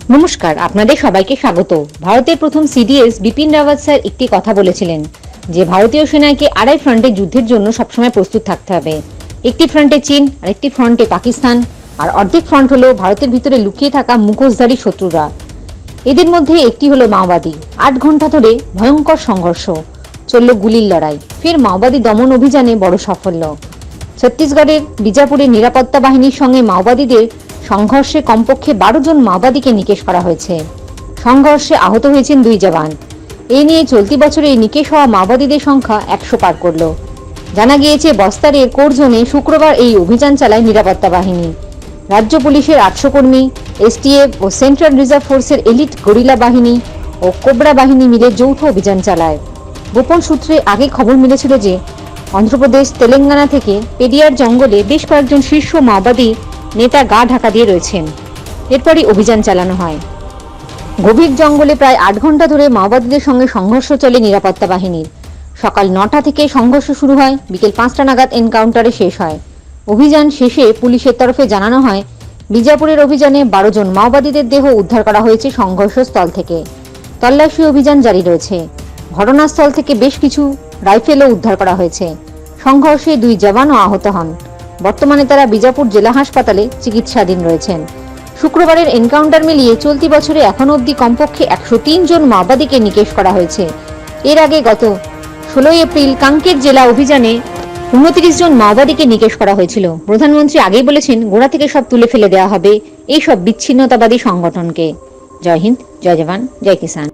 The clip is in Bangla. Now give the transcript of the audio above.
নমস্কার, আপনাদের সবাইকে স্বাগত। ভারতের প্রথম সিডিএস বিপিন রাওয়াত স্যার একটি কথা বলেছিলেন যে ভারতীয় সেনাকে আড়াই ফ্রন্টে যুদ্ধের জন্য সবসময় প্রস্তুত থাকতে হবে। একটি ফ্রন্টে চীন, আরেকটি ফ্রন্টে পাকিস্তান, আর অর্ধেক ফ্রন্ট হলো ভারতের ভিতরে লুকিয়ে থাকা মুখোশধারী শত্রুরা। এদের মধ্যে একটি হলো মাওবাদী। 8 ঘন্টা ধরে ভয়ঙ্কর সংঘর্ষ চলল, গুলির লড়াই। ফের মাওবাদী দমন অভিযানে বড় সাফল্য। ছত্তিশগড়ের বিজাপুরের নিরাপত্তা বাহিনীর সঙ্গে মাওবাদীদের সংঘর্ষে কমপক্ষে 12 জন মাওবাদীকে নিকেশ করা হয়েছে। সংঘর্ষে আহত হয়েছেন 2 জওয়ান। এ নিয়ে চলতি বছরে নিকেশ হওয়া মাওবাদীদের সংখ্যা 100 পার করল। জানা গিয়েছে, বস্তারের কোরজোনে শুক্রবার এই অভিযান চালায় নিরাপত্তা বাহিনী। রাজ্য পুলিশের 800 কর্মী, এসটিএফ ও সেন্ট্রাল রিজার্ভ ফোর্সের এলিট গরিলা বাহিনী ও কোবরা বাহিনী মিলে যৌথ অভিযান চালায়। গোপন সূত্রে আগে খবর মিলেছিল যে অন্ধ্রপ্রদেশ, তেলেঙ্গানা থেকে পেরিয়ার জঙ্গলে বেশ কয়েকজন শীর্ষ মাওবাদী নেতা গা ঢাকা দিয়ে রয়েছেন। এরপরই অভিযান চালানো হয়। গভীর জঙ্গলে প্রায় 8 ঘন্টা ধরে মাওবাদীদের সঙ্গে সংঘর্ষ চলে নিরাপত্তা বাহিনীর। সকাল 9টা থেকে সংঘর্ষ শুরু হয়, বিকেল 5টা নাগাদ এনকাউন্টারে শেষ হয়। অভিযান শেষে পুলিশের তরফে জানানো হয়, বিজাপুরের অভিযানে 12 জন মাওবাদীদের দেহ উদ্ধার করা হয়েছে সংঘর্ষস্থল থেকে। তল্লাশি অভিযান জারি রয়েছে। ঘটনাস্থল থেকে বেশ কিছু রাইফেলও উদ্ধার করা হয়েছে। সংঘর্ষে 2 জওয়ানও আহত হন। বর্তমানে তারা বিজাপুর জেলা হাসপাতালে চিকিৎসাধীন রয়েছেন। শুক্রবারের এনকাউন্টার মিলিয়ে চলতি বছরে এখনো অবধি কমপক্ষে 103 জন মাওবাদীকে নিকেশ করা হয়েছে। এর আগে গত 16 এপ্রিল কাঙ্কের জেলা অভিযানে 29 জন মাওবাদীকে নিকেশ করা হয়েছিল। প্রধানমন্ত্রী আগেই বলেছেন, গোড়া থেকে সব তুলে ফেলে দেওয়া হবে এই সব বিচ্ছিন্নতাবাদী সংগঠনকে। জয় হিন্দ, জয় জওয়ান, জয় কিষান।